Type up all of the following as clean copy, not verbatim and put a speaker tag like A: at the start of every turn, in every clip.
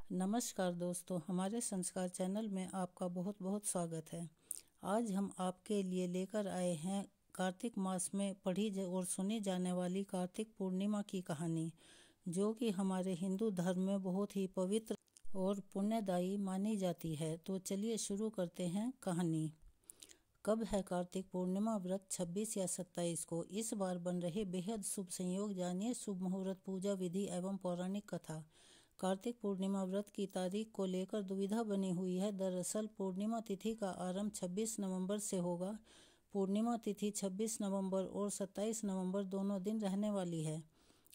A: नमस्कार दोस्तों, हमारे संस्कार चैनल में आपका बहुत बहुत स्वागत है। आज हम आपके लिए लेकर आए हैं कार्तिक मास में पढ़ी और सुनी जाने वाली कार्तिक पूर्णिमा की कहानी, जो कि हमारे हिंदू धर्म में बहुत ही पवित्र और पुण्यदायी मानी जाती है। तो चलिए शुरू करते हैं कहानी। कब है कार्तिक पूर्णिमा व्रत? 26 या 27 को। इस बार बन रहे बेहद शुभ संयोग जानिए शुभ मुहूर्त, पूजा विधि एवं पौराणिक कथा। कार्तिक पूर्णिमा व्रत की तारीख को लेकर दुविधा बनी हुई है। दरअसल पूर्णिमा तिथि का आरंभ 26 नवंबर से होगा। पूर्णिमा तिथि 26 नवंबर और 27 नवंबर दोनों दिन रहने वाली है।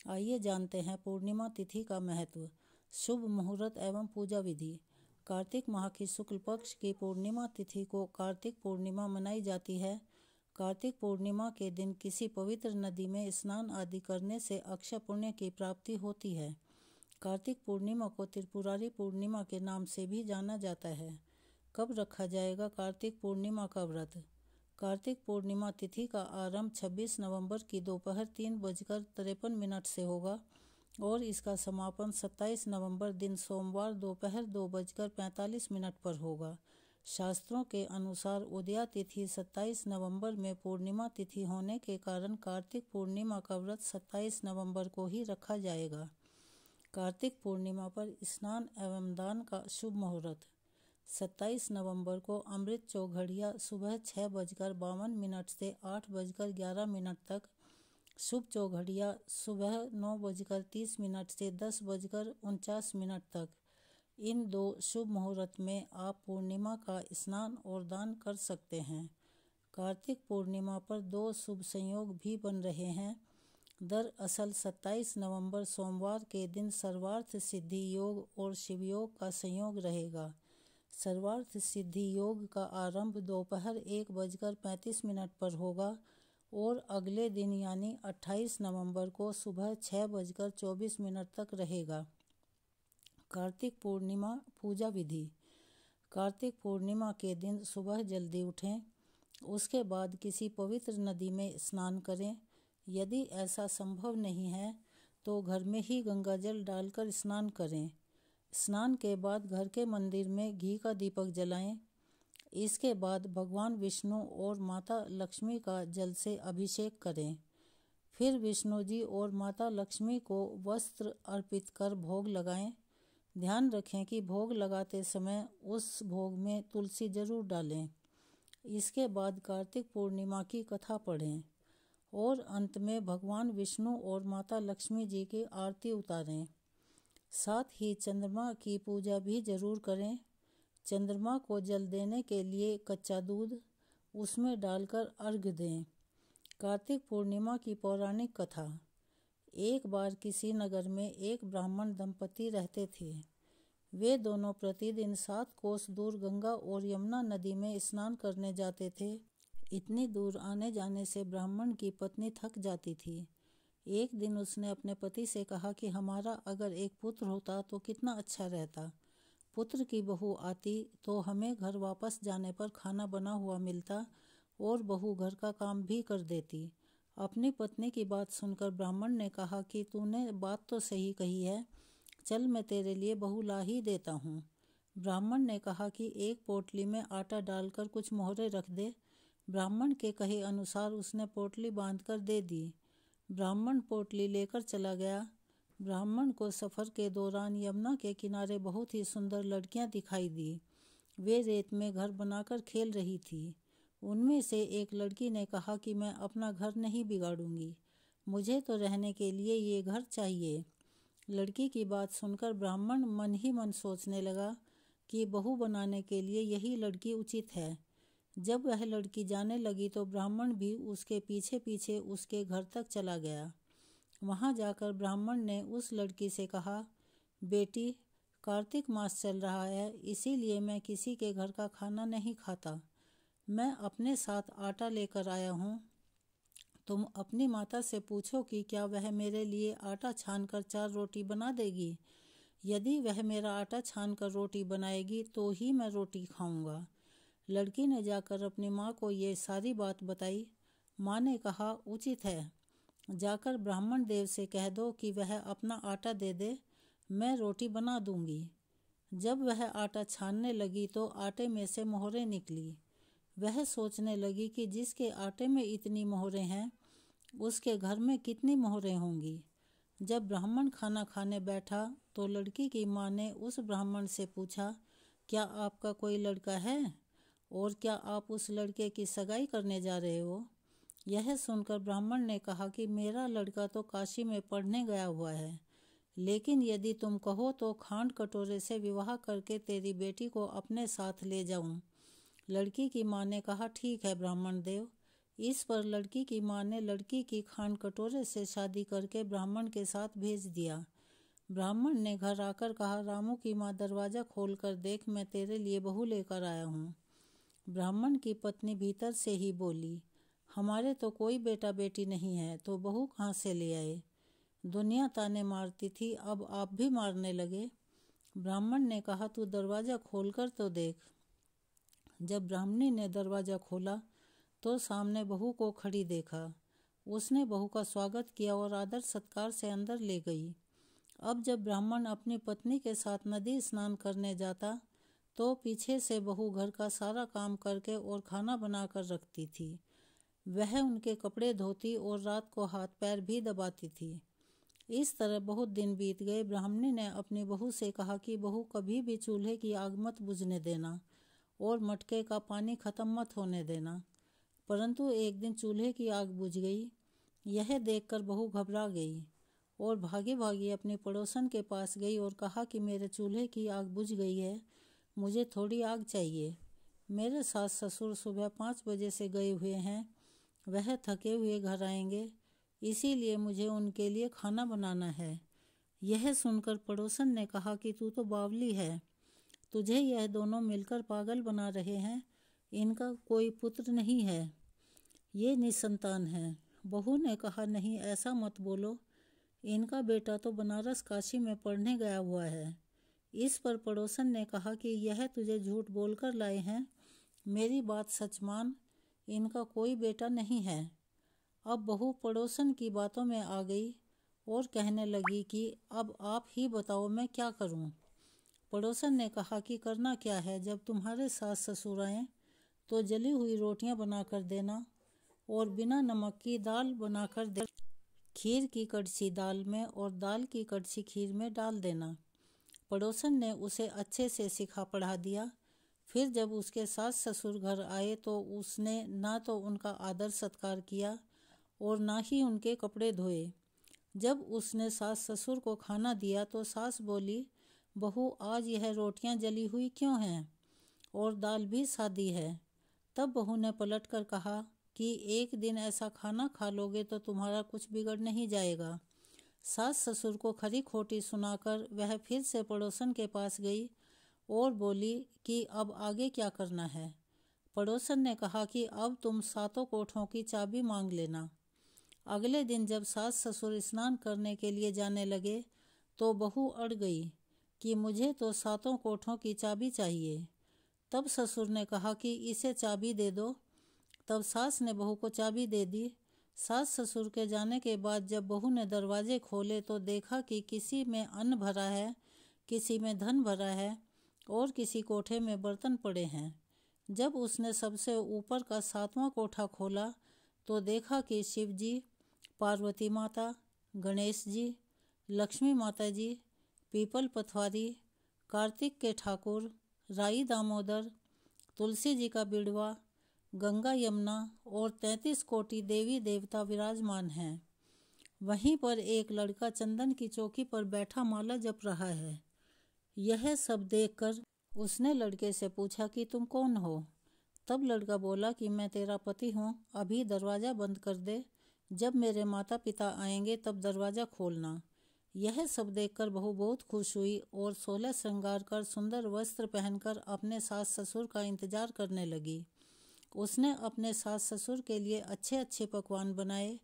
A: आइए जानते हैं पूर्णिमा तिथि का महत्व, शुभ मुहूर्त एवं पूजा विधि। कार्तिक माह की शुक्ल पक्ष की पूर्णिमा तिथि को कार्तिक पूर्णिमा मनाई जाती है। कार्तिक पूर्णिमा के दिन किसी पवित्र नदी में स्नान आदि करने से अक्षय पुण्य की प्राप्ति होती है। कार्तिक पूर्णिमा को त्रिपुरारी पूर्णिमा के नाम से भी जाना जाता है। कब रखा जाएगा कार्तिक पूर्णिमा का व्रत? कार्तिक पूर्णिमा तिथि का आरंभ 26 नवंबर की दोपहर 3:53 से होगा और इसका समापन 27 नवंबर दिन सोमवार दोपहर 2:45 पर होगा। शास्त्रों के अनुसार उदया तिथि 27 नवंबर में पूर्णिमा तिथि होने के कारण कार्तिक पूर्णिमा का व्रत 27 नवंबर को ही रखा जाएगा। कार्तिक पूर्णिमा पर स्नान एवं दान का शुभ मुहूर्त। 27 नवंबर को अमृत चौघड़िया सुबह 6:52 से 8:11 तक, शुभ चौघड़िया सुबह 9:30 से 10:49 तक। इन दो शुभ मुहूर्त में आप पूर्णिमा का स्नान और दान कर सकते हैं। कार्तिक पूर्णिमा पर दो शुभ संयोग भी बन रहे हैं। दरअसल 27 नवंबर सोमवार के दिन सर्वार्थ सिद्धि योग और शिव योग का संयोग रहेगा। सर्वार्थ सिद्धि योग का आरंभ दोपहर 1:35 पर होगा और अगले दिन यानी 28 नवंबर को सुबह 6:24 तक रहेगा। कार्तिक पूर्णिमा पूजा विधि। कार्तिक पूर्णिमा के दिन सुबह जल्दी उठें, उसके बाद किसी पवित्र नदी में स्नान करें। यदि ऐसा संभव नहीं है तो घर में ही गंगा जल डालकर स्नान करें। स्नान के बाद घर के मंदिर में घी का दीपक जलाएं। इसके बाद भगवान विष्णु और माता लक्ष्मी का जल से अभिषेक करें। फिर विष्णु जी और माता लक्ष्मी को वस्त्र अर्पित कर भोग लगाएं। ध्यान रखें कि भोग लगाते समय उस भोग में तुलसी जरूर डालें। इसके बाद कार्तिक पूर्णिमा की कथा पढ़ें और अंत में भगवान विष्णु और माता लक्ष्मी जी की आरती उतारें। साथ ही चंद्रमा की पूजा भी जरूर करें। चंद्रमा को जल देने के लिए कच्चा दूध उसमें डालकर अर्घ्य दें। कार्तिक पूर्णिमा की पौराणिक कथा। एक बार किसी नगर में एक ब्राह्मण दंपति रहते थे। वे दोनों प्रतिदिन 7 कोस दूर गंगा और यमुना नदी में स्नान करने जाते थे। इतनी दूर आने जाने से ब्राह्मण की पत्नी थक जाती थी। एक दिन उसने अपने पति से कहा कि हमारा अगर एक पुत्र होता तो कितना अच्छा रहता। पुत्र की बहू आती तो हमें घर वापस जाने पर खाना बना हुआ मिलता और बहू घर का काम भी कर देती। अपनी पत्नी की बात सुनकर ब्राह्मण ने कहा कि तूने बात तो सही कही है, चल मैं तेरे लिए बहू ला ही देता हूँ। ब्राह्मण ने कहा कि एक पोटली में आटा डालकर कुछ मोहरे रख दे। ब्राह्मण के कहे अनुसार उसने पोटली बांधकर दे दी। ब्राह्मण पोटली लेकर चला गया। ब्राह्मण को सफ़र के दौरान यमुना के किनारे बहुत ही सुंदर लड़कियां दिखाई दी। वे रेत में घर बनाकर खेल रही थी। उनमें से एक लड़की ने कहा कि मैं अपना घर नहीं बिगाड़ूंगी, मुझे तो रहने के लिए ये घर चाहिए। लड़की की बात सुनकर ब्राह्मण मन ही मन सोचने लगा कि बहू बनाने के लिए यही लड़की उचित है। जब वह लड़की जाने लगी तो ब्राह्मण भी उसके पीछे पीछे उसके घर तक चला गया। वहां जाकर ब्राह्मण ने उस लड़की से कहा, बेटी, कार्तिक मास चल रहा है, इसीलिए मैं किसी के घर का खाना नहीं खाता। मैं अपने साथ आटा लेकर आया हूँ। तुम अपनी माता से पूछो कि क्या वह मेरे लिए आटा छानकर 4 रोटी बना देगी। यदि वह मेरा आटा छानकर रोटी बनाएगी तो ही मैं रोटी खाऊंगा। लड़की ने जाकर अपनी माँ को ये सारी बात बताई। माँ ने कहा, उचित है, जाकर ब्राह्मण देव से कह दो कि वह अपना आटा दे दे, मैं रोटी बना दूंगी। जब वह आटा छानने लगी तो आटे में से मोहरें निकली। वह सोचने लगी कि जिसके आटे में इतनी मोहरें हैं उसके घर में कितनी मोहरें होंगी। जब ब्राह्मण खाना खाने बैठा तो लड़की की माँ ने उस ब्राह्मण से पूछा, क्या आपका कोई लड़का है और क्या आप उस लड़के की सगाई करने जा रहे हो? यह सुनकर ब्राह्मण ने कहा कि मेरा लड़का तो काशी में पढ़ने गया हुआ है, लेकिन यदि तुम कहो तो खांड कटोरे से विवाह करके तेरी बेटी को अपने साथ ले जाऊं। लड़की की माँ ने कहा, ठीक है ब्राह्मण देव। इस पर लड़की की माँ ने लड़की की खांड कटोरे से शादी करके ब्राह्मण के साथ भेज दिया। ब्राह्मण ने घर आकर कहा, रामू की माँ दरवाज़ा खोल कर देख, मैं तेरे लिए बहू लेकर आया हूँ। ब्राह्मण की पत्नी भीतर से ही बोली, हमारे तो कोई बेटा बेटी नहीं है, तो बहू कहाँ से ले आए? दुनिया ताने मारती थी, अब आप भी मारने लगे। ब्राह्मण ने कहा, तू दरवाज़ा खोल कर तो देख। जब ब्राह्मणी ने दरवाज़ा खोला तो सामने बहू को खड़ी देखा। उसने बहू का स्वागत किया और आदर सत्कार से अंदर ले गई। अब जब ब्राह्मण अपनी पत्नी के साथ नदी स्नान करने जाता तो पीछे से बहू घर का सारा काम करके और खाना बना कर रखती थी। वह उनके कपड़े धोती और रात को हाथ पैर भी दबाती थी। इस तरह बहुत दिन बीत गए। ब्राह्मणी ने अपनी बहू से कहा कि बहू, कभी भी चूल्हे की आग मत बुझने देना और मटके का पानी खत्म मत होने देना। परंतु एक दिन चूल्हे की आग बुझ गई। यह देखकर बहू घबरा गई और भागी भागी अपनी पड़ोसन के पास गई और कहा कि मेरे चूल्हे की आग बुझ गई है, मुझे थोड़ी आग चाहिए। मेरे सास ससुर सुबह 5 बजे से गए हुए हैं, वह थके हुए घर आएंगे, इसीलिए मुझे उनके लिए खाना बनाना है। यह सुनकर पड़ोसन ने कहा कि तू तो बावली है, तुझे यह दोनों मिलकर पागल बना रहे हैं। इनका कोई पुत्र नहीं है, ये निसंतान है। बहू ने कहा, नहीं ऐसा मत बोलो, इनका बेटा तो बनारस काशी में पढ़ने गया हुआ है। इस पर पड़ोसन ने कहा कि यह तुझे झूठ बोलकर लाए हैं, मेरी बात सच मान, इनका कोई बेटा नहीं है। अब बहू पड़ोसन की बातों में आ गई और कहने लगी कि अब आप ही बताओ मैं क्या करूं। पड़ोसन ने कहा कि करना क्या है, जब तुम्हारे सास ससुर आएं तो जली हुई रोटियां बनाकर देना और बिना नमक की दाल बनाकर दे, खीर की कड़छी दाल में और दाल की कड़छी खीर में डाल देना। पड़ोसन ने उसे अच्छे से सिखा पढ़ा दिया। फिर जब उसके सास ससुर घर आए तो उसने ना तो उनका आदर सत्कार किया और ना ही उनके कपड़े धोए। जब उसने सास ससुर को खाना दिया तो सास बोली, बहू आज यह रोटियां जली हुई क्यों हैं और दाल भी सादी है। तब बहू ने पलट कर कहा कि एक दिन ऐसा खाना खा लोगे तो तुम्हारा कुछ बिगड़ नहीं जाएगा। सास ससुर को खरी खोटी सुनाकर वह फिर से पड़ोसन के पास गई और बोली कि अब आगे क्या करना है। पड़ोसन ने कहा कि अब तुम 7 कोठों की चाबी मांग लेना। अगले दिन जब सास ससुर स्नान करने के लिए जाने लगे तो बहू अड़ गई कि मुझे तो 7 कोठों की चाबी चाहिए। तब ससुर ने कहा कि इसे चाबी दे दो। तब सास ने बहू को चाबी दे दी। सास ससुर के जाने के बाद जब बहू ने दरवाजे खोले तो देखा कि किसी में अन्न भरा है, किसी में धन भरा है और किसी कोठे में बर्तन पड़े हैं। जब उसने सबसे ऊपर का 7वां कोठा खोला तो देखा कि शिव जी, पार्वती माता, गणेश जी, लक्ष्मी माता जी, पीपल पथवारी, कार्तिक के ठाकुर, राई दामोदर, तुलसी जी का बिड़वा, गंगा यमुना और 33 कोटि देवी देवता विराजमान हैं। वहीं पर एक लड़का चंदन की चौकी पर बैठा माला जप रहा है। यह सब देखकर उसने लड़के से पूछा कि तुम कौन हो? तब लड़का बोला कि मैं तेरा पति हूँ, अभी दरवाज़ा बंद कर दे, जब मेरे माता पिता आएंगे तब दरवाज़ा खोलना। यह सब देखकर बहू बहुत खुश हुई और 16 श्रृंगार कर सुंदर वस्त्र पहनकर अपने सास ससुर का इंतजार करने लगी। उसने अपने सास ससुर के लिए अच्छे अच्छे पकवान बनाए।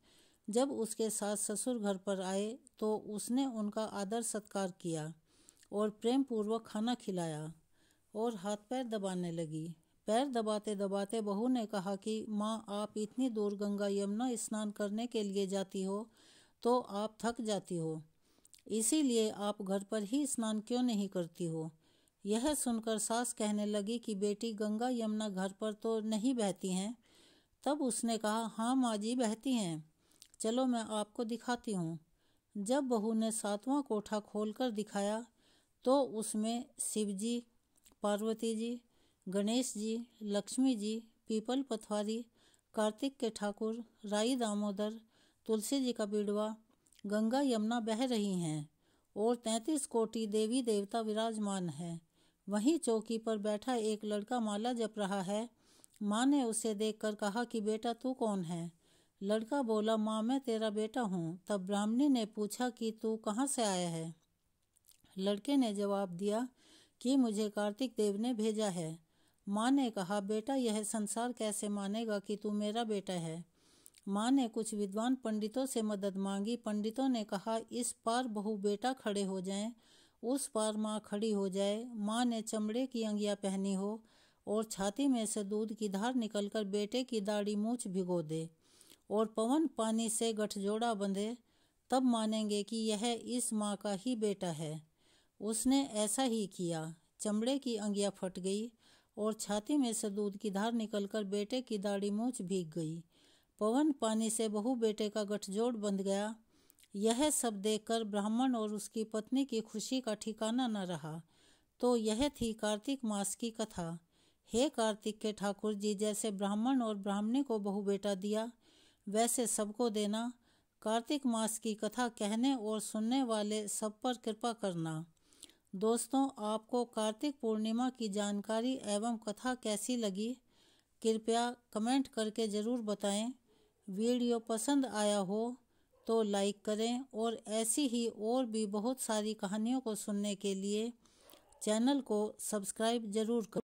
A: जब उसके सास ससुर घर पर आए तो उसने उनका आदर सत्कार किया और प्रेम पूर्वक खाना खिलाया और हाथ पैर दबाने लगी। पैर दबाते दबाते बहू ने कहा कि माँ, आप इतनी दूर गंगा यमुना स्नान करने के लिए जाती हो तो आप थक जाती हो, इसीलिए आप घर पर ही स्नान क्यों नहीं करती हो? यह सुनकर सास कहने लगी कि बेटी, गंगा यमुना घर पर तो नहीं बहती हैं। तब उसने कहा, हाँ माँ जी, बहती हैं। चलो मैं आपको दिखाती हूँ। जब बहू ने 7वां कोठा खोलकर दिखाया तो उसमें शिव जी, पार्वती जी, गणेश जी, लक्ष्मी जी, पीपल पथवारी, कार्तिक के ठाकुर, राई दामोदर, तुलसी जी का बिड़वा, गंगा यमुना बह रही हैं और 33 कोटि देवी देवता विराजमान हैं। वहीं चौकी पर बैठा एक लड़का माला जप रहा है। माँ ने उसे देखकर कहा कि बेटा, तू कौन है? लड़का बोला, माँ मैं तेरा बेटा हूँ। तब ब्राह्मणी ने पूछा कि तू कहाँ से आया है? लड़के ने जवाब दिया कि मुझे कार्तिक देव ने भेजा है। माँ ने कहा, बेटा यह संसार कैसे मानेगा कि तू मेरा बेटा है? माँ ने कुछ विद्वान पंडितों से मदद मांगी। पंडितों ने कहा, इस पार बहू बेटा खड़े हो जाएं, उस पार माँ खड़ी हो जाए। माँ ने चमड़े की अंगियाँ पहनी हो और छाती में से दूध की धार निकलकर बेटे की दाढ़ी मूछ भिगो दे और पवन पानी से गठजोड़ा बंधे, तब मानेंगे कि यह इस माँ का ही बेटा है। उसने ऐसा ही किया। चमड़े की अंगियाँ फट गई और छाती में से दूध की धार निकलकर बेटे की दाढ़ी मूछ भीग गई। पवन पानी से बहू बेटे का गठजोड़ बंध गया। यह सब देखकर ब्राह्मण और उसकी पत्नी की खुशी का ठिकाना न रहा। तो यह थी कार्तिक मास की कथा। हे कार्तिक के ठाकुर जी, जैसे ब्राह्मण और ब्राह्मणी को बहू बेटा दिया, वैसे सबको देना। कार्तिक मास की कथा कहने और सुनने वाले सब पर कृपा करना। दोस्तों, आपको कार्तिक पूर्णिमा की जानकारी एवं कथा कैसी लगी? कृपया कमेंट करके ज़रूर बताएं। वीडियो पसंद आया हो तो लाइक करें और ऐसी ही और भी बहुत सारी कहानियों को सुनने के लिए चैनल को सब्सक्राइब ज़रूर करें।